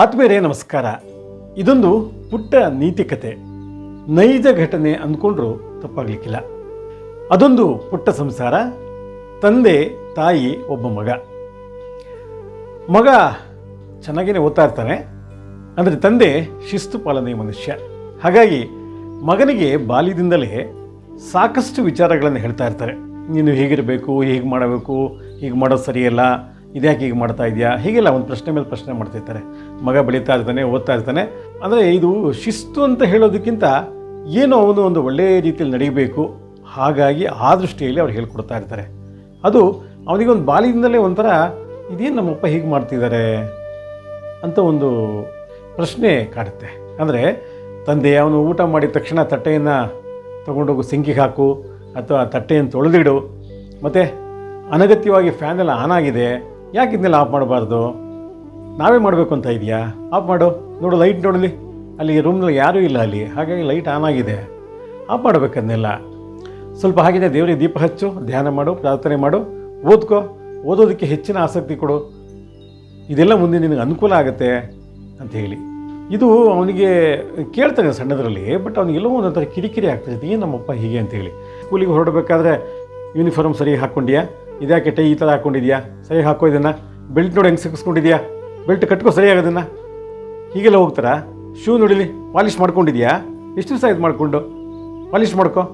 ಆತ್ಮೀಯರೇ ನಮಸ್ಕಾರ. ಇದೊಂದು ಪುಟ್ಟ ನೀತಿಕತೆ, ನೈಜ ಘಟನೆ ಅಂದ್ಕೊಂಡ್ರೂ ತಪ್ಪಾಗಲಿಕ್ಕಿಲ್ಲ. ಅದೊಂದು ಪುಟ್ಟ ಸಂಸಾರ, ತಂದೆ ತಾಯಿ ಒಬ್ಬ ಮಗ ಚೆನ್ನಾಗೇ ಓದ್ತಾ ಇರ್ತಾನೆ. ಅಂದರೆ ತಂದೆ ಶಿಸ್ತು ಪಾಲನೆಯ ಮನುಷ್ಯ. ಹಾಗಾಗಿ ಮಗನಿಗೆ ಬಾಲ್ಯದಿಂದಲೇ ಸಾಕಷ್ಟು ವಿಚಾರಗಳನ್ನು ಹೇಳ್ತಾ ಇರ್ತಾರೆ. ನೀನು ಹೀಗಿರಬೇಕು, ಹೀಗೆ ಮಾಡಬೇಕು, ಹೀಗೆ ಮಾಡೋದು ಸರಿಯಲ್ಲ, ಇದ್ಯಾಕೆ ಹೀಗೆ ಮಾಡ್ತಾ ಇದೆಯಾ, ಹೀಗೆಲ್ಲ ಒಂದು ಪ್ರಶ್ನೆ ಮೇಲೆ ಪ್ರಶ್ನೆ ಮಾಡ್ತಿರ್ತಾರೆ. ಮಗ ಬೆಳೀತಾ ಇರ್ತಾನೆ, ಓದ್ತಾ ಇರ್ತಾನೆ. ಅಂದರೆ ಇದು ಶಿಸ್ತು ಅಂತ ಹೇಳೋದಕ್ಕಿಂತ ಏನೋ ಅವನು ಒಂದು ಒಳ್ಳೆಯ ರೀತಿಯಲ್ಲಿ ನಡೀಬೇಕು, ಹಾಗಾಗಿ ಆ ದೃಷ್ಟಿಯಲ್ಲಿ ಅವ್ರು ಹೇಳ್ಕೊಡ್ತಾ ಇರ್ತಾರೆ. ಅದು ಅವನಿಗೊಂದು ಬಾಲ್ಯದಿಂದಲೇ ಒಂಥರ ಇದೇನು ನಮ್ಮಪ್ಪ ಹೀಗೆ ಮಾಡ್ತಿದ್ದಾರೆ ಅಂತ ಒಂದು ಪ್ರಶ್ನೆ ಕಾಡುತ್ತೆ. ಅಂದರೆ ತಂದೆ ಅವನು ಊಟ ಮಾಡಿದ ತಕ್ಷಣ ತಟ್ಟೆಯನ್ನು ತೊಗೊಂಡೋಗು ಸಿಂಕಿಗೆ ಹಾಕು, ಅಥವಾ ತಟ್ಟೆಯನ್ನು ತೊಳೆದಿಡು, ಮತ್ತು ಅನಗತ್ಯವಾಗಿ ಫ್ಯಾನೆಲ್ಲ ಆನ್ ಆಗಿದೆ, ಯಾಕೆ ಇದನ್ನೆಲ್ಲ ಆಫ್ ಮಾಡಬಾರ್ದು, ನಾವೇ ಮಾಡಬೇಕು ಅಂತ ಇದೆಯಾ, ಆಫ್ ಮಾಡು, ನೋಡು ಲೈಟ್ ನೋಡಲಿ, ಅಲ್ಲಿ ರೂಮ್ನಲ್ಲಿ ಯಾರೂ ಇಲ್ಲ ಅಲ್ಲಿ, ಹಾಗಾಗಿ ಲೈಟ್ ಆನ್ ಆಗಿದೆ, ಆಫ್ ಮಾಡಬೇಕನ್ನೆಲ್ಲ. ಸ್ವಲ್ಪ ಹಾಗಿದೆ ದೇವರಿಗೆ ದೀಪ ಹಚ್ಚು, ಧ್ಯಾನ ಮಾಡು, ಪ್ರಾರ್ಥನೆ ಮಾಡು, ಓದ್ಕೋ, ಓದೋದಕ್ಕೆ ಹೆಚ್ಚಿನ ಆಸಕ್ತಿ ಕೊಡು, ಇದೆಲ್ಲ ಮುಂದೆ ನಿನಗೆ ಅನುಕೂಲ ಆಗುತ್ತೆ ಅಂತ ಹೇಳಿ. ಇದು ಅವನಿಗೆ ಕೇಳ್ತಾನೆ ಸಣ್ಣದರಲ್ಲಿ, ಬಟ್ ಅವನಿಗೆಲ್ಲೋ ಒಂದೊಂಥರ ಕಿರಿಕಿರಿ ಆಗ್ತಾಯಿತ್ತು, ಏನು ನಮ್ಮಪ್ಪ ಹೀಗೆ ಅಂತೇಳಿ. ಸ್ಕೂಲಿಗೆ ಹೊರಡಬೇಕಾದ್ರೆ ಯೂನಿಫಾರ್ಮ್ ಸರಿ ಹಾಕ್ಕೊಂಡಿಯಾ, ಇದ್ಯಾಕೆ ಟೈ ಈ ಥರ ಹಾಕ್ಕೊಂಡಿದ್ಯಾ, ಸರಿ ಹಾಕೋ, ಇದನ್ನು ಬೆಲ್ಟ್ ನೋಡಿ ಹೆಂಗೆ ಸಿಕ್ಕಿಸ್ಕೊಂಡಿದ್ಯಾ, ಬೆಲ್ಟ್ ಕಟ್ಕೋ ಸರಿಯಾಗೋದನ್ನು, ಹೀಗೆಲ್ಲ ಹೋಗ್ತಾರ. ಶೂ ನೋಡಿಲಿ ಪಾಲಿಷ್ ಮಾಡ್ಕೊಂಡಿದ್ಯಾ, ಎಷ್ಟು ದಿವಸ ಇದು ಮಾಡಿಕೊಂಡು ಪಾಲಿಷ್ ಮಾಡ್ಕೊ,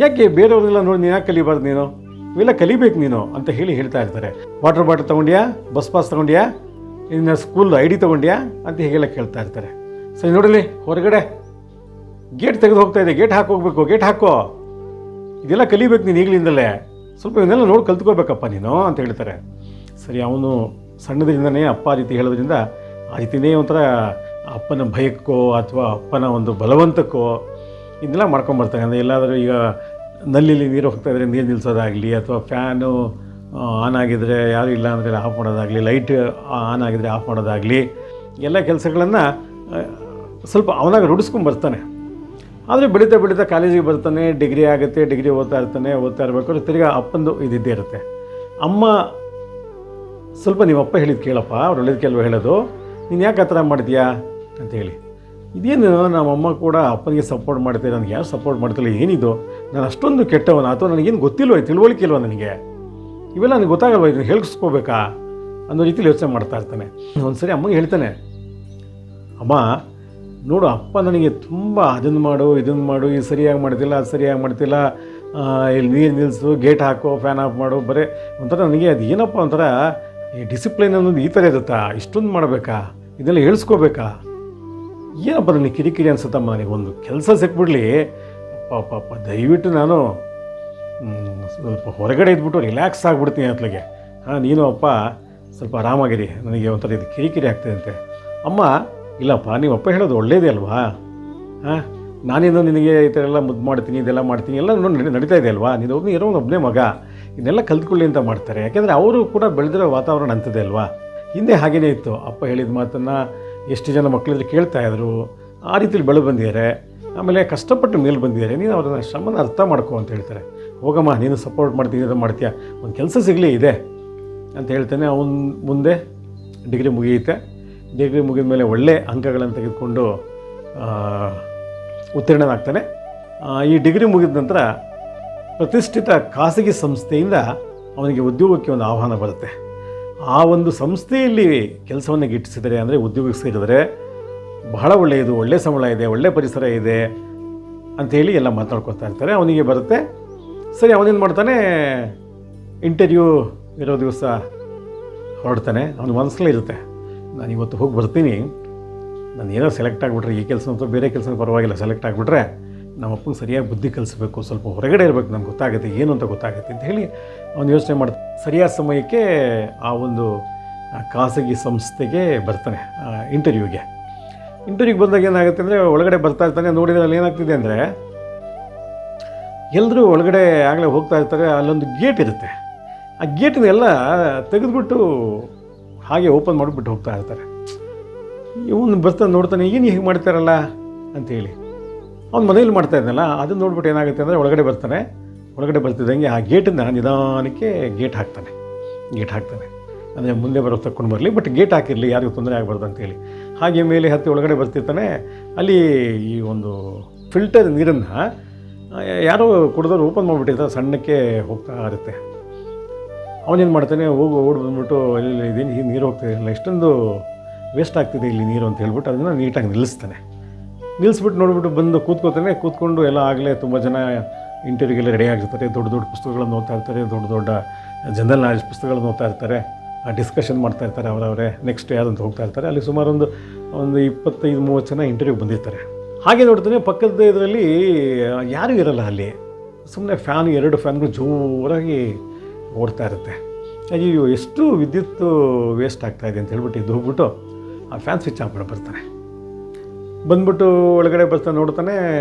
ಯಾಕೆ ಬೇರೆಯವ್ರನ್ನೆಲ್ಲ ನೋಡಿ ನೀನು ಯಾಕೆ ಕಲಿಬಾರ್ದು, ನೀನು ಇವೆಲ್ಲ ಕಲಿಬೇಕು ನೀನು ಅಂತ ಹೇಳ್ತಾ ಇರ್ತಾರೆ. ವಾಟರ್ ಬಾಟಲ್ ತೊಗೊಂಡ್ಯಾ, ಬಸ್ ಪಾಸ್ ತೊಗೊಂಡ್ಯಾ, ಇನ್ನು ಸ್ಕೂಲ್ ಐ ಡಿ ತೊಗೊಂಡ್ಯಾ ಅಂತ ಹೀಗೆಲ್ಲ ಕೇಳ್ತಾ ಇರ್ತಾರೆ. ಸರಿ ನೋಡಲಿ ಹೊರಗಡೆ ಗೇಟ್ ತೆಗೆದು ಹೋಗ್ತಾ ಇದೆ, ಗೇಟ್ ಹಾಕೋಗ್ಬೇಕು, ಗೇಟ್ ಹಾಕೋ, ಇದೆಲ್ಲ ಕಲಿಬೇಕು ನೀನು ಈಗಲಿಂದಲೇ, ಸ್ವಲ್ಪ ಇವನ್ನೆಲ್ಲ ನೋಡಿ ಕಲ್ತ್ಕೋಬೇಕಪ್ಪ ನೀನು ಅಂತ ಹೇಳ್ತಾರೆ. ಸರಿ, ಅವನು ಸಣ್ಣದ್ರಿಂದನೇ ಅಪ್ಪ ಆ ರೀತಿ ಹೇಳೋದ್ರಿಂದ ಆ ರೀತಿಯೇ ಒಂಥರ ಅಪ್ಪನ ಭಯಕ್ಕೋ ಅಥವಾ ಅಪ್ಪನ ಒಂದು ಬಲವಂತಕ್ಕೋ ಇದನ್ನೆಲ್ಲ ಮಾಡ್ಕೊಂಬರ್ತಾನೆ. ಅಂದರೆ ಎಲ್ಲಾದರೂ ಈಗ ನಲ್ಲಿಲಿ ನೀರು ಹೋಗ್ತಾ ಇದ್ದರೆ ನೀರು ನಿಲ್ಲಿಸೋದಾಗಲಿ, ಅಥವಾ ಫ್ಯಾನು ಆನ್ ಆಗಿದರೆ ಯಾರೂ ಇಲ್ಲ ಅಂದರೆ ಆಫ್ ಮಾಡೋದಾಗಲಿ, ಲೈಟ್ ಆನ್ ಆಗಿದರೆ ಆಫ್ ಮಾಡೋದಾಗಲಿ, ಎಲ್ಲ ಕೆಲಸಗಳನ್ನು ಸ್ವಲ್ಪ ಅವನಾಗ ರೂಢಿಸ್ಕೊಂಬರ್ತಾನೆ. ಆದರೆ ಬೆಳೀತಾ ಬೆಳೀತಾ ಕಾಲೇಜಿಗೆ ಬರ್ತಾನೆ, ಡಿಗ್ರಿ ಆಗುತ್ತೆ, ಡಿಗ್ರಿ ಓದ್ತಾ ಇರಬೇಕು, ತಿರ್ಗಿ ಅಪ್ಪಂದು ಇದ್ದೇ ಇರುತ್ತೆ. ಅಮ್ಮ ಸ್ವಲ್ಪ ನಿಮ್ಮಪ್ಪ ಹೇಳಿದ್ದು ಕೇಳಪ್ಪ, ಅವ್ರು ಒಳ್ಳೇದು ಕೆಲವು ಹೇಳೋದು, ನೀನು ಯಾಕೆ ಆ ಥರ ಮಾಡಿದ್ಯಾ ಅಂತೇಳಿ. ಇದೇನು ನಮ್ಮಮ್ಮ ಕೂಡ ಅಪ್ಪನಿಗೆ ಸಪೋರ್ಟ್ ಮಾಡ್ತೀವಿ, ನನಗೆ ಯಾರು ಸಪೋರ್ಟ್ ಮಾಡ್ತಿಲ್ಲ, ಏನಿದು ನಾನು ಅಷ್ಟೊಂದು ಕೆಟ್ಟವನ, ಅಥವಾ ನನಗೇನು ಗೊತ್ತಿಲ್ವ, ತಿಳುವಳಿಕೆ ಇಲ್ವ ನನಗೆ, ಇವೆಲ್ಲ ನನಗೆ ಗೊತ್ತಾಗಲ್ವ, ಇದನ್ನು ಹೇಳಿಸ್ಕೋಬೇಕಾ ಅನ್ನೋ ರೀತಿಲಿ ಯೋಚನೆ ಮಾಡ್ತಾ ಇರ್ತಾನೆ. ಒಂದು ಸರಿ ಅಮ್ಮಗೆ ಹೇಳ್ತಾನೆ, ಅಮ್ಮ ನೋಡು ಅಪ್ಪ ನನಗೆ ತುಂಬ ಅದನ್ನು ಮಾಡು, ಇದನ್ನು ಮಾಡು, ಇದು ಸರಿಯಾಗಿ ಮಾಡ್ತಿಲ್ಲ, ಅದು ಸರಿಯಾಗಿ ಮಾಡ್ತಿಲ್ಲ, ಇಲ್ಲಿ ನೀರು ನಿಲ್ಲಿಸು, ಗೇಟ್ ಹಾಕೋ, ಫ್ಯಾನ್ ಆಫ್ ಮಾಡು, ಬರೀ ಒಂಥರ ನನಗೆ ಅದು ಏನಪ್ಪ ಒಂಥರ ಈ ಡಿಸಿಪ್ಲಿನ್ ಅನ್ನೋದು ಈ ಥರ ಇರುತ್ತಾ, ಇಷ್ಟೊಂದು ಮಾಡಬೇಕಾ, ಇದೆಲ್ಲ ಹೇಳಿಸ್ಕೋಬೇಕಾ, ಏನಪ್ಪ ನನಗೆ ಕಿರಿಕಿರಿ ಅನ್ಸುತ್ತಮ್ಮ, ನನಗೆ ಒಂದು ಕೆಲಸ ಸಿಕ್ಬಿಡ್ಲಿ ಪಾಪ, ದಯವಿಟ್ಟು ನಾನು ಸ್ವಲ್ಪ ಹೊರಗಡೆ ಇದ್ಬಿಟ್ಟು ರಿಲ್ಯಾಕ್ಸ್ ಆಗಿಬಿಡ್ತೀನಿ ಅತ್ಲಿಗೆ, ನೀನು ಅಪ್ಪ ಸ್ವಲ್ಪ ಆರಾಮಾಗಿರಿ, ನನಗೆ ಒಂಥರ ಇದು ಕಿರಿಕಿರಿ ಆಗ್ತದಂತೆ. ಅಮ್ಮ ಇಲ್ಲಪ್ಪ, ನೀವು ಅಪ್ಪ ಹೇಳೋದು ಒಳ್ಳೇದೇ ಅಲ್ವಾ, ನಾನೇನೋ ನಿನಗೆ ಈ ಥರ ಎಲ್ಲ ಮುದ್ದು ಮಾಡ್ತೀನಿ, ಇದೆಲ್ಲ ಮಾಡ್ತೀನಿ, ಎಲ್ಲ ನೋಡಿ ನಡೀತಾ ಇದೆ ಅಲ್ವಾ, ನೀನು ಒಬ್ಬನೇ ಮಗ, ಇದನ್ನೆಲ್ಲ ಕಲ್ತ್ಕೊಳ್ಳಿ ಅಂತ ಮಾಡ್ತಾರೆ. ಯಾಕೆಂದರೆ ಅವರು ಕೂಡ ಬೆಳೆದಿರೋ ವಾತಾವರಣ ಅಂಥದ್ದೇ ಅಲ್ವಾ. ಹಿಂದೆ ಹಾಗೇ ಇತ್ತು, ಅಪ್ಪ ಹೇಳಿದ ಮಾತನ್ನು ಎಷ್ಟು ಜನ ಮಕ್ಕಳಿದ್ರೆ ಕೇಳ್ತಾಯಿದ್ರು, ಆ ರೀತಿಲಿ ಬೆಳೆದು ಬಂದಿದ್ದಾರೆ, ಆಮೇಲೆ ಕಷ್ಟಪಟ್ಟು ಮೇಲೆ ಬಂದಿದ್ದಾರೆ, ನೀನು ಅವ್ರನ್ನ ಶ್ರಮನ ಅರ್ಥ ಮಾಡ್ಕೊ ಅಂತ ಹೇಳ್ತಾರೆ. ಹೋಗಮ್ಮ, ನೀನು ಸಪೋರ್ಟ್ ಮಾಡ್ತೀನಿ, ಇದು ಮಾಡ್ತೀಯ, ಒಂದು ಕೆಲಸ ಸಿಗಲಿ ಇದೆ ಅಂತ ಹೇಳ್ತಾನೆ. ಅವನು ಮುಂದೆ ಡಿಗ್ರಿ ಮುಗಿಯುತ್ತೆ. ಡಿಗ್ರಿ ಮುಗಿದ ಮೇಲೆ ಒಳ್ಳೆ ಅಂಕಗಳನ್ನು ತೆಗೆದುಕೊಂಡು ಉತ್ತೀರ್ಣನಾಗ್ತಾನೆ. ಈ ಡಿಗ್ರಿ ಮುಗಿದ ನಂತರ ಪ್ರತಿಷ್ಠಿತ ಖಾಸಗಿ ಸಂಸ್ಥೆಯಿಂದ ಅವನಿಗೆ ಉದ್ಯೋಗಕ್ಕೆ ಒಂದು ಆಹ್ವಾನ ಬರುತ್ತೆ. ಆ ಒಂದು ಸಂಸ್ಥೆಯಲ್ಲಿ ಕೆಲಸವನ್ನು ಗಿಟ್ಟಿಸಿದರೆ, ಅಂದರೆ ಉದ್ಯೋಗಕ್ಕೆ ಸೇರಿದರೆ ಬಹಳ ಒಳ್ಳೆಯದು, ಒಳ್ಳೆಯ ಸಂಬಳ ಇದೆ, ಒಳ್ಳೆಯ ಪರಿಸರ ಇದೆ ಅಂಥೇಳಿ ಎಲ್ಲ ಮಾತಾಡ್ಕೊತಾ ಇರ್ತಾರೆ. ಅವನಿಗೆ ಬರುತ್ತೆ. ಸರಿ, ಅವನೇನು ಮಾಡ್ತಾನೆ, ಇಂಟರ್ವ್ಯೂ ಇರೋ ದಿವಸ ಹೊರಡ್ತಾನೆ. ಅವನ ಮನಸ್ಸಲ್ಲೇ ಇರುತ್ತೆ, ನಾನು ಇವತ್ತು ಹೋಗಿ ಬರ್ತೀನಿ, ನಾನು ಏನೋ ಸೆಲೆಕ್ಟ್ ಆಗಿಬಿಟ್ರೆ, ಈ ಕೆಲಸ ಅಥವಾ ಬೇರೆ ಕೆಲಸ ಪರವಾಗಿಲ್ಲ, ಸೆಲೆಕ್ಟ್ ಆಗಿಬಿಟ್ರೆ ನಮ್ಮಪ್ಪಂಗೆ ಸರಿಯಾಗಿ ಬುದ್ಧಿ ಕಲಿಸ್ಬೇಕು, ಸ್ವಲ್ಪ ಹೊರಗಡೆ ಇರಬೇಕು, ನಮ್ಗೆ ಗೊತ್ತಾಗುತ್ತೆ ಏನು ಅಂತ ಗೊತ್ತಾಗುತ್ತೆ ಅಂತ ಹೇಳಿ ಅವನು ಯೋಚನೆ ಮಾಡ್ತಾನೆ. ಸರಿಯಾದ ಸಮಯಕ್ಕೆ ಆ ಒಂದು ಖಾಸಗಿ ಸಂಸ್ಥೆಗೆ ಬರ್ತಾನೆ ಇಂಟರ್ವ್ಯೂಗೆ ಬಂದಾಗ ಏನಾಗುತ್ತೆ ಅಂದರೆ, ಒಳಗಡೆ ಬರ್ತಾ ಇರ್ತಾನೆ. ನೋಡಿದರೆ ಅಲ್ಲಿ ಏನಾಗ್ತಿದೆ ಅಂದರೆ, ಎಲ್ಲರೂ ಒಳಗಡೆ ಆಗಲೇ ಹೋಗ್ತಾ ಇರ್ತಾರೆ. ಅಲ್ಲೊಂದು ಗೇಟ್ ಇರುತ್ತೆ, ಆ ಗೇಟನ್ನೆಲ್ಲ ತೆಗೆದುಬಿಟ್ಟು ಹಾಗೆ ಓಪನ್ ಮಾಡಿಬಿಟ್ಟು ಹೋಗ್ತಾ ಇರ್ತಾರೆ. ಇವನು ಬರ್ತಾನೆ, ನೋಡ್ತಾನೆ, ಏನು ಹೀಗೆ ಮಾಡ್ತಾರಲ್ಲ ಅಂಥೇಳಿ. ಅವ್ನು ಮನೇಲಿ ಮಾಡ್ತಾ ಇದ್ನಲ್ಲ, ಅದನ್ನು ನೋಡ್ಬಿಟ್ಟು ಏನಾಗುತ್ತೆ ಅಂದರೆ, ಒಳಗಡೆ ಬರ್ತಾನೆ. ಒಳಗಡೆ ಬರ್ತಿದ್ದಂಗೆ ಆ ಗೇಟನ್ನು ನಿಧಾನಕ್ಕೆ ಗೇಟ್ ಹಾಕ್ತಾನೆ. ಅಂದರೆ ಮುಂದೆ ಬರೋ ತಕ್ಕೊಂಡು ಬರಲಿ, ಬಟ್ ಗೇಟ್ ಹಾಕಿರಲಿ, ಯಾರಿಗೂ ತೊಂದರೆ ಆಗಬಾರ್ದು ಅಂತೇಳಿ. ಹಾಗೆ ಮೇಲೆ ಹತ್ತಿ ಒಳಗಡೆ ಬರ್ತಿರ್ತಾನೆ. ಅಲ್ಲಿ ಈ ಒಂದು ಫಿಲ್ಟರ್ ನೀರನ್ನು ಯಾರೋ ಕುಡಿದವ್ರು ಓಪನ್ ಮಾಡಿಬಿಟ್ಟಿರ್ತಾರೆ, ಸಣ್ಣಕ್ಕೆ ಹೋಗ್ತಾ ಇರುತ್ತೆ. ಅವನೇನು ಮಾಡ್ತಾನೆ, ಓಡಿ ಬಂದ್ಬಿಟ್ಟು ಅಲ್ಲಿ ಇದೇನು ಈ ನೀರು ಹೋಗ್ತಿದೆ ಇಲ್ಲ, ಎಷ್ಟೊಂದು ವೇಸ್ಟ್ ಆಗ್ತಿದೆ ಇಲ್ಲಿ ನೀರು ಅಂತ ಹೇಳ್ಬಿಟ್ಟು ಅದನ್ನು ನೀಟಾಗಿ ನಿಲ್ಲಿಸ್ತಾನೆ. ನಿಲ್ಲಿಸ್ಬಿಟ್ಟು ನೋಡಿಬಿಟ್ಟು ಬಂದು ಕೂತ್ಕೋತಾನೆ. ಕೂತ್ಕೊಂಡು ಎಲ್ಲ ಆಗಲೇ ತುಂಬ ಜನ ಇಂಟರ್ವ್ಯೂಗೆಲ್ಲ ರೆಡಿ ಆಗಿರ್ತಾರೆ, ದೊಡ್ಡ ದೊಡ್ಡ ಪುಸ್ತಕಗಳನ್ನು ಓದ್ತಾ ಇರ್ತಾರೆ, ದೊಡ್ಡ ದೊಡ್ಡ ಜನರಲ್ ನಾಲೆಜ್ ಪುಸ್ತಕಗಳನ್ನು ಓದ್ತಾ ಇರ್ತಾರೆ, ಡಿಸ್ಕಷನ್ ಮಾಡ್ತಾ ಇರ್ತಾರೆ ಅವರವರೇ, ನೆಕ್ಸ್ಟ್ ಯಾರಂತ ಹೋಗ್ತಾ ಇರ್ತಾರೆ. ಅಲ್ಲಿ ಸುಮಾರು ಒಂದು 25-30 ಜನ ಇಂಟರ್ವ್ಯೂ ಬಂದಿರ್ತಾರೆ. ಹಾಗೆ ನೋಡ್ತಾನೆ ಪಕ್ಕದ ಇದರಲ್ಲಿ ಯಾರೂ ಇರಲ್ಲ ಅಲ್ಲಿ, ಸುಮ್ಮನೆ ಫ್ಯಾನ್ 2 ಫ್ಯಾನ್ಗಳು ಜೋರಾಗಿ ಓಡ್ತಾ ಇರುತ್ತೆ. ಅಯ್ಯೋ ಎಷ್ಟು ವಿದ್ಯುತ್ ವೇಸ್ಟ್ ಆಗ್ತಾಯಿದೆ ಅಂತ ಹೇಳ್ಬಿಟ್ಟು ಇದು ಹೋಗ್ಬಿಟ್ಟು ಆ ಫ್ಯಾನ್ ಸ್ವಿಚ್ ಆಫ್ ಮಾಡಿ ಬರ್ತಾನೆ. ಬಂದ್ಬಿಟ್ಟು ಒಳಗಡೆ ಬರ್ತಾನೆ, ನೋಡ್ತಾನೆ,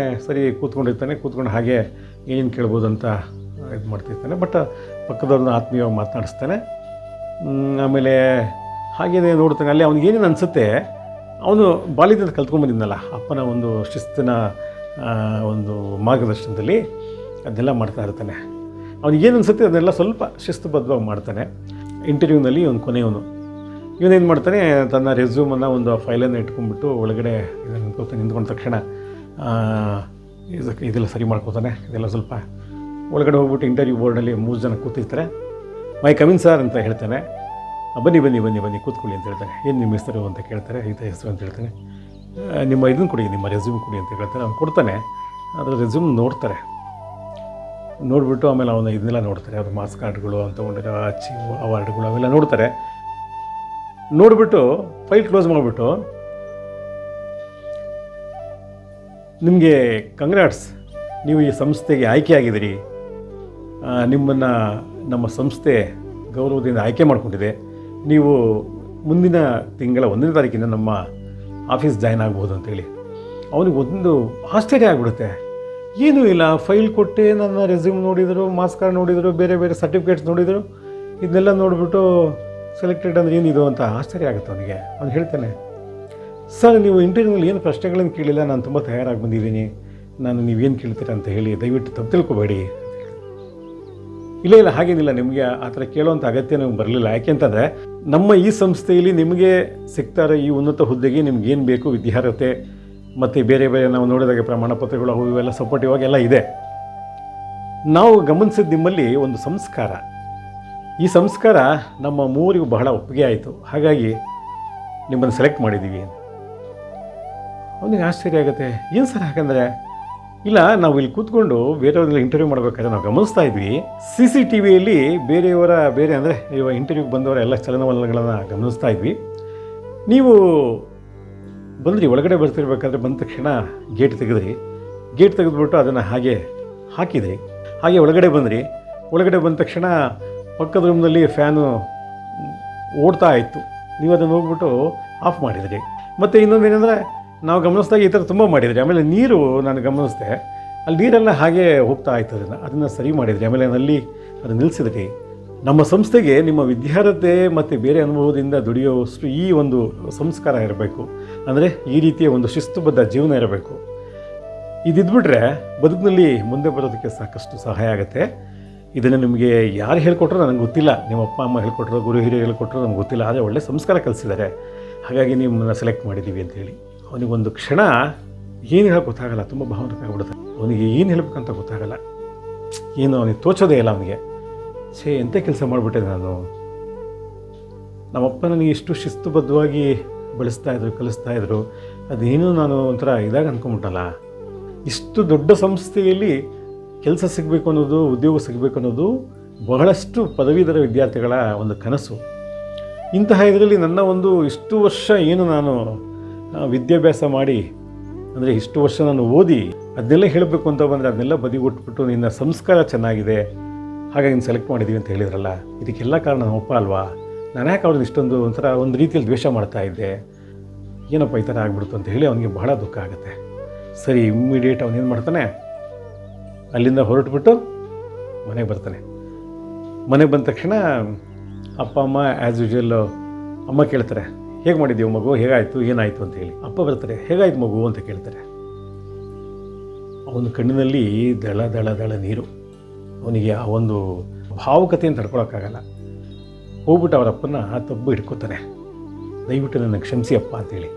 ಸರಿ ಕೂತ್ಕೊಂಡಿರ್ತಾನೆ. ಕೂತ್ಕೊಂಡು ಹಾಗೆ ಏನು ಕೇಳ್ಬೋದು ಅಂತ ಇದು ಮಾಡ್ತಿರ್ತಾನೆ. ಬಟ್ ಪಕ್ಕದವ್ರನ್ನ ಆತ್ಮೀಯವಾಗಿ ಮಾತನಾಡಿಸ್ತಾನೆ. ಆಮೇಲೆ ಹಾಗೇ ನೋಡ್ತಾನೆ. ಅಲ್ಲಿ ಅವ್ನಿಗೇನೇನು ಅನಿಸುತ್ತೆ, ಅವನು ಬಾಲ್ಯದಿಂದ ಕಲ್ತ್ಕೊಂಡ್ಬಂದಿದ್ನಲ್ಲ ಅಪ್ಪನ ಒಂದು ಶಿಸ್ತಿನ ಒಂದು ಮಾರ್ಗದರ್ಶನದಲ್ಲಿ ಅದನ್ನೆಲ್ಲ ಮಾಡ್ತಾ ಇರ್ತಾನೆ. ಅವ್ನಿಗೇನು ಅನಿಸುತ್ತೆ ಅದನ್ನೆಲ್ಲ ಸ್ವಲ್ಪ ಶಿಸ್ತುಬದ್ಧವಾಗಿ ಮಾಡ್ತಾನೆ. ಇಂಟರ್ವ್ಯೂನಲ್ಲಿ ಕೊನೆಯವನು ಇವನೇನು ಮಾಡ್ತಾನೆ, ತನ್ನ ರೆಸ್ಯೂಮನ್ನು ಒಂದು ಫೈಲನ್ನು ಇಟ್ಕೊಂಡ್ಬಿಟ್ಟು ಒಳಗಡೆ ನಿಂತ್ಕೊಂಡ ತಕ್ಷಣ ಇದೆಲ್ಲ ಸರಿ ಮಾಡ್ಕೋತಾನೆ. ಇದೆಲ್ಲ ಸ್ವಲ್ಪ ಒಳಗಡೆ ಹೋಗ್ಬಿಟ್ಟು ಇಂಟರ್ವ್ಯೂ ಬೋರ್ಡಲ್ಲಿ 3 ಜನ ಕೂತಿರ್ತಾರೆ. ಮೈ ಕಮಿನ್ ಸರ್ ಅಂತ ಹೇಳ್ತಾನೆ. ಬನ್ನಿ ಬನ್ನಿ ಬನ್ನಿ ಬನ್ನಿ ಕೂತ್ಕೊಳ್ಳಿ ಅಂತ ಹೇಳ್ತಾನೆ. ಏನು ನಿಮ್ಮ ಹೆಸರು ಅಂತ ಕೇಳ್ತಾರೆ. ಈತ ಹೆಸರು ಅಂತ ಹೇಳ್ತಾನೆ. ನಿಮ್ಮ ಇದನ್ನು ಕೊಡಿ, ನಿಮ್ಮ ರೆಸ್ಯೂಮ್ ಕೊಡಿ ಅಂತ ಹೇಳ್ತಾನೆ. ಅವ್ನು ಕೊಡ್ತಾನೆ. ಅದರ ರೆಸ್ಯೂಮ್ ನೋಡ್ತಾರೆ. ನೋಡಿಬಿಟ್ಟು ಆಮೇಲೆ ಅವನು ಇದನ್ನೆಲ್ಲ ನೋಡ್ತಾರೆ, ಅವ್ರ ಮಾರ್ಕ್ಸ್ ಕಾರ್ಡ್ಗಳು ಅಂತ ತೊಗೊಂಡಿರೋ ಅವಾರ್ಡ್ಗಳು ಅವೆಲ್ಲ ನೋಡ್ತಾರೆ. ನೋಡಿಬಿಟ್ಟು ಫೈಲ್ ಕ್ಲೋಸ್ ಮಾಡಿಬಿಟ್ಟು, ನಿಮಗೆ ಕಂಗ್ರಾಟ್ಸ್, ನೀವು ಈ ಸಂಸ್ಥೆಗೆ ಆಯ್ಕೆಯಾಗಿದ್ದೀರಿ, ನಿಮ್ಮನ್ನು ನಮ್ಮ ಸಂಸ್ಥೆ ಗೌರವದಿಂದ ಆಯ್ಕೆ ಮಾಡಿಕೊಂಡಿದೆ, ನೀವು ಮುಂದಿನ ತಿಂಗಳ 1ನೇ ತಾರೀಕಿನ ನಮ್ಮ ಆಫೀಸ್ ಜಾಯ್ನ್ ಆಗ್ಬೋದು ಅಂತೇಳಿ. ಅವನಿಗೆ ಒಂದು ಆಶ್ಚರ್ಯ ಆಗಿಬಿಡುತ್ತೆ. ಏನೂ ಇಲ್ಲ, ಫೈಲ್ ಕೊಟ್ಟೆ, ನನ್ನ ರೆಸ್ಯೂಮ್ ನೋಡಿದರು, ಮಾರ್ಕ್ಸ್ ಕಾರ್ಡ್ ನೋಡಿದರು, ಬೇರೆ ಬೇರೆ ಸರ್ಟಿಫಿಕೇಟ್ಸ್ ನೋಡಿದರು, ಇದನ್ನೆಲ್ಲ ನೋಡಿಬಿಟ್ಟು ಸೆಲೆಕ್ಟೆಡ್ ಅಂದರೆ ಏನಿದು ಅಂತ ಆಶ್ಚರ್ಯ ಆಗುತ್ತೆ ಅವನಿಗೆ. ಅವ್ನು ಹೇಳ್ತಾನೆ, ಸರ್ ನೀವು ಇಂಟರ್ವ್ಯೂನಲ್ಲಿ ಏನು ಪ್ರಶ್ನೆಗಳನ್ನು ಕೇಳಿಲ್ಲ, ನಾನು ತುಂಬ ತಯಾರಾಗಿ ಬಂದಿದ್ದೀನಿ, ನಾನು ನೀವೇನು ಕೇಳ್ತೀರ ಅಂತ ಹೇಳಿ ದಯವಿಟ್ಟು ತಪ್ಪು ತಿಳ್ಕೊಬೇಡಿ. ಇಲ್ಲ ಹಾಗೇನಿಲ್ಲ, ನಿಮಗೆ ಆ ಥರ ಕೇಳೋವಂಥ ಅಗತ್ಯ ನಮಗೆ ಬರಲಿಲ್ಲ. ಯಾಕೆಂತಂದರೆ ನಮ್ಮ ಈ ಸಂಸ್ಥೆಯಲ್ಲಿ ನಿಮಗೆ ಸಿಗ್ತಾರೆ ಈ ಉನ್ನತ ಹುದ್ದೆಗೆ ನಿಮಗೇನು ಬೇಕು, ವಿದ್ಯಾರ್ಹತೆ ಮತ್ತು ಬೇರೆ ಬೇರೆ ನಾವು ನೋಡಿದಾಗ ಪ್ರಮಾಣ ಪತ್ರಗಳು ಅವು ಇವೆಲ್ಲ ಸಪೋರ್ಟಿವ್ ಆಗಿ ಎಲ್ಲ ಇದೆ. ನಾವು ಗಮನಿಸಿದ ನಿಮ್ಮಲ್ಲಿ ಒಂದು ಸಂಸ್ಕಾರ, ಈ ಸಂಸ್ಕಾರ ನಮ್ಮ ಮೂವರಿಗೂ ಬಹಳ ಒಪ್ಪಿಗೆ ಆಯಿತು, ಹಾಗಾಗಿ ನಿಮ್ಮನ್ನು ಸೆಲೆಕ್ಟ್ ಮಾಡಿದ್ದೀವಿ. ಅವನಿಗೆ ಆಶ್ಚರ್ಯ ಆಗುತ್ತೆ. ಏನು ಸರ್ ಹಾಗಂದರೆ, ಇಲ್ಲ ನಾವು ಇಲ್ಲಿ ಕೂತ್ಕೊಂಡು ಬೇರೆಯವ್ರನ್ನೆಲ್ಲ ಇಂಟರ್ವ್ಯೂ ಮಾಡಬೇಕಾದ್ರೆ ನಾವು ಗಮನಿಸ್ತಾ ಇದ್ವಿ, CCTVಯಲ್ಲಿ ಬೇರೆ ಅಂದರೆ ಇವಾಗ ಇಂಟರ್ವ್ಯೂಗೆ ಬಂದವರ ಎಲ್ಲ ಚಲನವಲನಗಳನ್ನು ಗಮನಿಸ್ತಾ ಇದ್ವಿ. ನೀವು ಬಂದ್ರಿ, ಒಳಗಡೆ ಬರ್ತಿರ್ಬೇಕಾದ್ರೆ ಬಂದ ತಕ್ಷಣ ಗೇಟ್ ತೆಗೆದುಬಿಟ್ಟು ಅದನ್ನು ಹಾಗೆ ಹಾಕಿದ್ರಿ, ಹಾಗೆ ಒಳಗಡೆ ಬಂದ ತಕ್ಷಣ ಪಕ್ಕದ ರೂಮ್ನಲ್ಲಿ ಫ್ಯಾನು ಓಡ್ತಾ ಇತ್ತು, ನೀವು ಅದನ್ನು ಹೋಗ್ಬಿಟ್ಟು ಆಫ್ ಮಾಡಿದ್ರಿ. ಮತ್ತು ಇನ್ನೊಂದೇನೆಂದರೆ ನಾವು ಗಮನಿಸಿದಾಗ ಈ ಥರ ತುಂಬ ಮಾಡಿದ್ರಿ. ಆಮೇಲೆ ನೀರು ನಾನು ಗಮನಿಸಿದೆ, ಅಲ್ಲಿ ನೀರೆಲ್ಲ ಹಾಗೆ ಹೋಗ್ತಾ ಆಯ್ತು, ಅದನ್ನು ಸರಿ ಮಾಡಿದ್ರಿ. ಆಮೇಲೆ ನಲ್ಲಿ ಅದನ್ನು ನಿಲ್ಲಿಸಿದ್ರಿ. ನಮ್ಮ ಸಂಸ್ಥೆಗೆ ನಿಮ್ಮ ವಿದ್ಯಾರ್ಹತೆ ಮತ್ತು ಬೇರೆ ಅನುಭವದಿಂದ ದುಡಿಯೋವಷ್ಟು ಈ ಒಂದು ಸಂಸ್ಕಾರ ಇರಬೇಕು, ಅಂದರೆ ಈ ರೀತಿಯ ಒಂದು ಶಿಸ್ತುಬದ್ಧ ಜೀವನ ಇರಬೇಕು. ಇದಿದ್ಬಿಟ್ರೆ ಬದುಕಿನಲ್ಲಿ ಮುಂದೆ ಬರೋದಕ್ಕೆ ಸಾಕಷ್ಟು ಸಹಾಯ ಆಗುತ್ತೆ. ಇದನ್ನು ನಿಮಗೆ ಯಾರು ಹೇಳ್ಕೊಟ್ರೋ ನನಗೆ ಗೊತ್ತಿಲ್ಲ, ನಿಮ್ಮ ಅಪ್ಪ ಅಮ್ಮ ಹೇಳ್ಕೊಟ್ರೋ, ಗುರು ಹಿರಿಯರು ಹೇಳ್ಕೊಟ್ರೋ ನನಗೆ ಗೊತ್ತಿಲ್ಲ, ಆದರೆ ಒಳ್ಳೆ ಸಂಸ್ಕಾರ ಕಲಿಸಿದ್ದಾರೆ, ಹಾಗಾಗಿ ನಿಮ್ಮನ್ನು ಸೆಲೆಕ್ಟ್ ಮಾಡಿದ್ದೀವಿ ಅಂತೇಳಿ. ಅವನಿಗೊಂದು ಕ್ಷಣ ಏನು ಹೇಳೋಕ್ಕೆ ಗೊತ್ತಾಗಲ್ಲ, ತುಂಬ ಭಾವನೆ ಆಗ್ಬಿಡುತ್ತೆ. ಅವನಿಗೆ ಏನು ಹೇಳ್ಬೇಕಂತ ಗೊತ್ತಾಗಲ್ಲ, ಏನು ಅವನಿಗೆ ತೋಚೋದೇ ಇಲ್ಲ. ಅವನಿಗೆ ಎಂಥ ಕೆಲಸ ಮಾಡಿಬಿಟ್ಟೆ ನಾನು, ನಮ್ಮಪ್ಪ ನನಗೆ ಇಷ್ಟು ಶಿಸ್ತುಬದ್ಧವಾಗಿ ಬೆಳೆಸ್ತಾಯಿದ್ರು, ಕಲಿಸ್ತಾಯಿದ್ರು, ಅದೇನು ನಾನು ಒಂಥರ ಇದಾಗ ಅಂದ್ಕೊಂಬಿಟ್ಟಲ್ಲ. ಇಷ್ಟು ದೊಡ್ಡ ಸಂಸ್ಥೆಯಲ್ಲಿ ಕೆಲಸ ಸಿಗಬೇಕು ಅನ್ನೋದು, ಉದ್ಯೋಗ ಸಿಗಬೇಕು ಅನ್ನೋದು ಬಹಳಷ್ಟು ಪದವೀಧರ ವಿದ್ಯಾರ್ಥಿಗಳ ಒಂದು ಕನಸು. ಇಂತಹ ಇದರಲ್ಲಿ ನನ್ನ ಒಂದು ಇಷ್ಟು ವರ್ಷ ಏನು ನಾನು ವಿದ್ಯಾಭ್ಯಾಸ ಮಾಡಿ, ಅಂದರೆ ಇಷ್ಟು ವರ್ಷ ನಾನು ಓದಿ ಅದನ್ನೆಲ್ಲ ಹೇಳಬೇಕು ಅಂತ ಬಂದರೆ ಅದನ್ನೆಲ್ಲ ಬದಿಗೊಟ್ಬಿಟ್ಟು ನಿನ್ನ ಸಂಸ್ಕಾರ ಚೆನ್ನಾಗಿದೆ, ಹಾಗಾಗಿ ನೀನು ಸೆಲೆಕ್ಟ್ ಮಾಡಿದ್ದೀವಿ ಅಂತ ಹೇಳಿದ್ರಲ್ಲ, ಇದಕ್ಕೆಲ್ಲ ಕಾರಣ ನಮ್ಮಪ್ಪ ಅಲ್ವಾ, ನಾನು ಯಾಕೆ ಅವ್ರನ್ನ ಇಷ್ಟೊಂದು ಒಂಥರ ಒಂದು ರೀತಿಯಲ್ಲಿ ದ್ವೇಷ ಮಾಡ್ತಾ ಇದ್ದೆ, ಏನಪ್ಪ ಈ ಥರ ಆಗ್ಬಿಡ್ತು ಅಂತ ಹೇಳಿ ಅವನಿಗೆ ಬಹಳ ದುಃಖ ಆಗುತ್ತೆ. ಸರಿ, ಇಮ್ಮಿಡಿಯೇಟ್ ಅವನೇನು ಮಾಡ್ತಾನೆ, ಅಲ್ಲಿಂದ ಹೊರಟುಬಿಟ್ಟು ಮನೆಗೆ ಬರ್ತಾನೆ. ಮನೆಗೆ ಬಂದ ತಕ್ಷಣ ಅಪ್ಪ ಅಮ್ಮ ಆ್ಯಸ್ ಯೂಶುವಲ್ ಅಮ್ಮ ಕೇಳ್ತಾರೆ, ಹೇಗೆ ಮಾಡಿದ್ದೀವಿ ಮಗು, ಹೇಗಾಯಿತು, ಏನಾಯಿತು ಅಂತ ಹೇಳಿ. ಅಪ್ಪ ಬರ್ತಾರೆ, ಹೇಗಾಯ್ತು ಮಗು ಅಂತ ಕೇಳ್ತಾರೆ. ಅವನ ಕಣ್ಣಿನಲ್ಲಿ ದಳ ದಳ ದಳ ನೀರು. ಅವನಿಗೆ ಆ ಒಂದು ಭಾವುಕತೆಯನ್ನು ತಡ್ಕೊಳಕ್ಕಾಗಲ್ಲ. ಹೋಗ್ಬಿಟ್ಟು ಅವರಪ್ಪನ ತಬ್ಬು ಹಿಡ್ಕೊತಾನೆ, ದಯವಿಟ್ಟು ನನ್ನ ಕ್ಷಮಿಸಿ ಅಪ್ಪ ಅಂತೇಳಿ.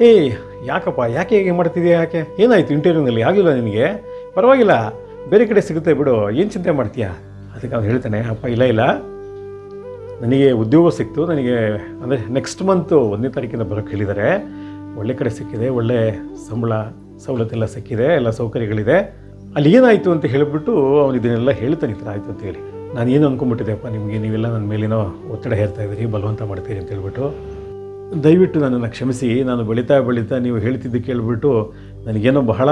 ಏಯ್ ಯಾಕಪ್ಪ, ಯಾಕೆ ಹೀಗೆ ಮಾಡ್ತಿದ್ಯಾ, ಯಾಕೆ ಏನಾಯಿತು ಇಂಟರ್ವ್ಯೂನಲ್ಲಿ, ಆಗಲಿಲ್ಲ ನಿನಗೆ, ಪರವಾಗಿಲ್ಲ ಬೇರೆ ಕಡೆ ಸಿಗುತ್ತೆ ಬಿಡು, ಏನು ಚಿಂತೆ ಮಾಡ್ತೀಯಾ? ಅದಕ್ಕೆ ಅವ್ನು ಹೇಳ್ತಾನೆ, ಅಪ್ಪ ಇಲ್ಲ, ನನಗೆ ಉದ್ಯೋಗ ಸಿಕ್ತು, ನನಗೆ ಅಂದರೆ ನೆಕ್ಸ್ಟ್ ಮಂತು 1ನೇ ತಾರೀಕಿಂದ ಬರೋಕ್ಕೆ ಹೇಳಿದ್ದಾರೆ, ಒಳ್ಳೆ ಕಡೆ ಸಿಕ್ಕಿದೆ, ಒಳ್ಳೆ ಸಂಬಳ ಸವಲತ್ತೆಲ್ಲ ಸಿಕ್ಕಿದೆ, ಎಲ್ಲ ಸೌಕರ್ಯಗಳಿದೆ. ಅಲ್ಲಿ ಏನಾಯಿತು ಅಂತ ಹೇಳಿಬಿಟ್ಟು ಅವನು ಇದನ್ನೆಲ್ಲ ಹೇಳ್ತಾನೆ, ಈ ಥರ ಆಯಿತು ಅಂತೇಳಿ. ನಾನು ಏನು ಅಂದ್ಕೊಂಡ್ಬಿಟ್ಟಿದ್ದೆಪ್ಪ, ನಿಮಗೆ ನೀವೆಲ್ಲ ನನ್ನ ಮೇಲೇನೋ ಒತ್ತಡ ಹೇರ್ತಾ ಇದ್ದೀರಿ, ಬಲವಂತ ಮಾಡ್ತೀರಿ ಅಂತ ಹೇಳ್ಬಿಟ್ಟು, ದಯವಿಟ್ಟು ನನ್ನನ್ನು ಕ್ಷಮಿಸಿ. ನಾನು ಬೆಳೀತಾ ನೀವು ಹೇಳ್ತಿದ್ದು ಕೇಳಿಬಿಟ್ಟು ನನಗೇನೋ ಬಹಳ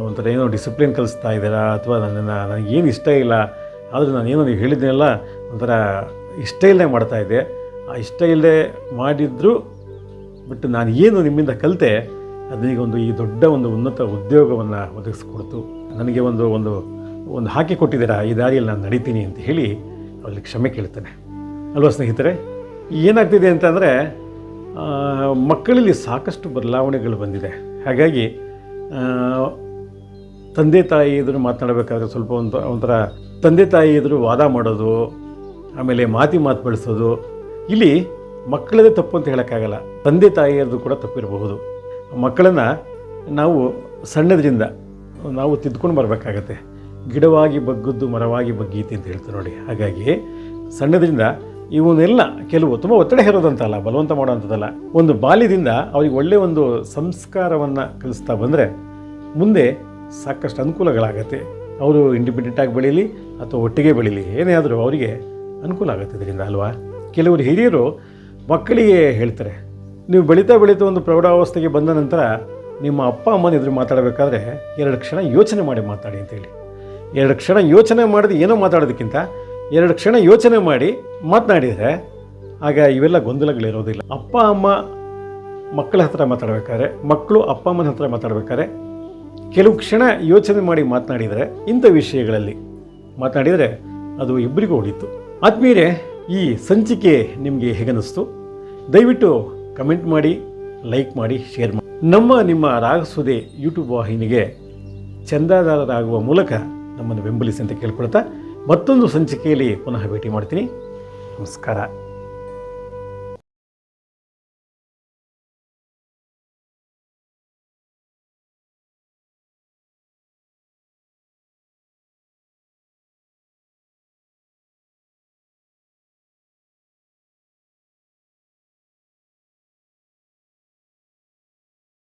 ಒಂಥರ ಏನೋ ಡಿಸಿಪ್ಲಿನ್ ಕಲಿಸ್ತಾ ಇದ್ದೀರಾ, ಅಥವಾ ನನಗೇನು ಇಷ್ಟ ಇಲ್ಲ, ಆದರೆ ನಾನೇನೋ ನೀವು ಹೇಳಿದ್ದನ್ನೆಲ್ಲ ಒಂಥರ ಇಷ್ಟ ಇಲ್ಲದೆ ಮಾಡ್ತಾಯಿದ್ದೆ. ಆ ಇಷ್ಟ ಇಲ್ಲದೆ ಮಾಡಿದ್ರು, ಬಟ್ ನಾನು ಏನು ನಿಮ್ಮಿಂದ ಕಲಿತೆ ಅದನಿಗೊಂದು ಈ ದೊಡ್ಡ ಒಂದು ಉನ್ನತ ಉದ್ಯೋಗವನ್ನು ಒದಗಿಸ್ಕೊಡ್ತು, ನನಗೆ ಒಂದು ಹಾಕಿ ಕೊಟ್ಟಿದ್ದೀರಾ, ಈ ದಾರಿಯಲ್ಲಿ ನಾನು ನಡೀತೀನಿ ಅಂತ ಹೇಳಿ ಅವರಿಗೆ ಕ್ಷಮೆ ಕೇಳ್ತಾನೆ. ಅಲ್ವಾ ಸ್ನೇಹಿತರೆ? ಏನಾಗ್ತಿದೆ ಅಂತಂದರೆ ಮಕ್ಕಳಲ್ಲಿ ಸಾಕಷ್ಟು ಬದಲಾವಣೆಗಳು ಬಂದಿದೆ. ಹಾಗಾಗಿ ತಂದೆ ತಾಯಿ ಎದುರು ಮಾತನಾಡಬೇಕಾದ್ರೆ ಸ್ವಲ್ಪ ಒಂಥರ ತಂದೆ ತಾಯಿ ಎದುರು ವಾದ ಮಾಡೋದು, ಆಮೇಲೆ ಮಾತು ಬೆಳೆಸೋದು, ಇಲ್ಲಿ ಮಕ್ಕಳದೇ ತಪ್ಪು ಅಂತ ಹೇಳೋಕ್ಕಾಗಲ್ಲ, ತಂದೆ ತಾಯಿಯರದು ಕೂಡ ತಪ್ಪಿರಬಹುದು. ಮಕ್ಕಳನ್ನು ನಾವು ಸಣ್ಣದ್ರಿಂದ ನಾವು ತಿದ್ದುಕೊಂಡು ಬರಬೇಕಾಗತ್ತೆ. ಗಿಡವಾಗಿ ಬಗ್ಗದ್ದು ಮರವಾಗಿ ಬಗ್ಗೀತಿ ಅಂತ ಹೇಳ್ತಾರೆ ನೋಡಿ. ಹಾಗಾಗಿ ಸಣ್ಣದ್ರಿಂದ ಇವನ್ನೆಲ್ಲ ಕೆಲವು ತುಂಬ ಒತ್ತಡ ಹೇರೋದಂತಲ್ಲ, ಬಲವಂತ ಮಾಡೋವಂಥದ್ದಲ್ಲ, ಒಂದು ಬಾಲ್ಯದಿಂದ ಅವ್ರಿಗೆ ಒಳ್ಳೆಯ ಒಂದು ಸಂಸ್ಕಾರವನ್ನು ಕಲಿಸ್ತಾ ಬಂದರೆ ಮುಂದೆ ಸಾಕಷ್ಟು ಅನುಕೂಲಗಳಾಗತ್ತೆ. ಅವರು ಇಂಡಿಪೆಂಡೆಂಟಾಗಿ ಬೆಳೀಲಿ ಅಥವಾ ಒಟ್ಟಿಗೆ ಬೆಳೀಲಿ, ಏನೇ ಆದರೂ ಅವರಿಗೆ ಅನುಕೂಲ ಆಗುತ್ತೆ ಇದರಿಂದ, ಅಲ್ವಾ? ಕೆಲವರು ಹಿರಿಯರು ಮಕ್ಕಳಿಗೆ ಹೇಳ್ತಾರೆ, ನೀವು ಬೆಳೀತಾ ಒಂದು ಪ್ರೌಢಾವಸ್ಥೆಗೆ ಬಂದ ನಂತರ ನಿಮ್ಮ ಅಪ್ಪ ಅಮ್ಮನ ಎದುರು ಮಾತಾಡಬೇಕಾದ್ರೆ 2 ಕ್ಷಣ ಯೋಚನೆ ಮಾಡಿ ಮಾತಾಡಿ ಅಂತೇಳಿ. 2 ಕ್ಷಣ ಯೋಚನೆ ಮಾಡಿದ್ರೆ ಏನೋ ಮಾತಾಡೋದಕ್ಕಿಂತ 2 ಕ್ಷಣ ಯೋಚನೆ ಮಾಡಿ ಮಾತನಾಡಿದರೆ ಆಗ ಇವೆಲ್ಲ ಗೊಂದಲಗಳಿರೋದಿಲ್ಲ. ಅಪ್ಪ ಅಮ್ಮ ಮಕ್ಕಳ ಹತ್ರ ಮಾತಾಡಬೇಕಾದ್ರೆ, ಮಕ್ಕಳು ಅಪ್ಪ ಅಮ್ಮನ ಹತ್ರ ಮಾತಾಡಬೇಕಾದ್ರೆ ಕೆಲವು ಕ್ಷಣ ಯೋಚನೆ ಮಾಡಿ ಮಾತನಾಡಿದರೆ, ಇಂಥ ವಿಷಯಗಳಲ್ಲಿ ಮಾತನಾಡಿದರೆ ಅದು ಇಬ್ಬರಿಗೂ ಹೊಡಿತು. ಆತ್ಮೀಯರೇ, ಈ ಸಂಚಿಕೆ ನಿಮಗೆ ಹೇಗನ್ನಿಸ್ತು? ದಯವಿಟ್ಟು ಕಮೆಂಟ್ ಮಾಡಿ, ಲೈಕ್ ಮಾಡಿ, ಶೇರ್ ಮಾಡಿ. ನಿಮ್ಮ ರಾಗಸುದೆ ಯೂಟ್ಯೂಬ್ ವಾಹಿನಿಗೆ ಚಂದಾದಾರರಾಗುವ ಮೂಲಕ ನಮ್ಮನ್ನು ಬೆಂಬಲಿಸಿ ಅಂತ ಕೇಳ್ಕೊಳ್ತಾ ಮತ್ತೊಂದು ಸಂಚಿಕೆಯಲ್ಲಿ ಪುನಃ ಭೇಟಿ ಮಾಡ್ತೀನಿ. ನಮಸ್ಕಾರ.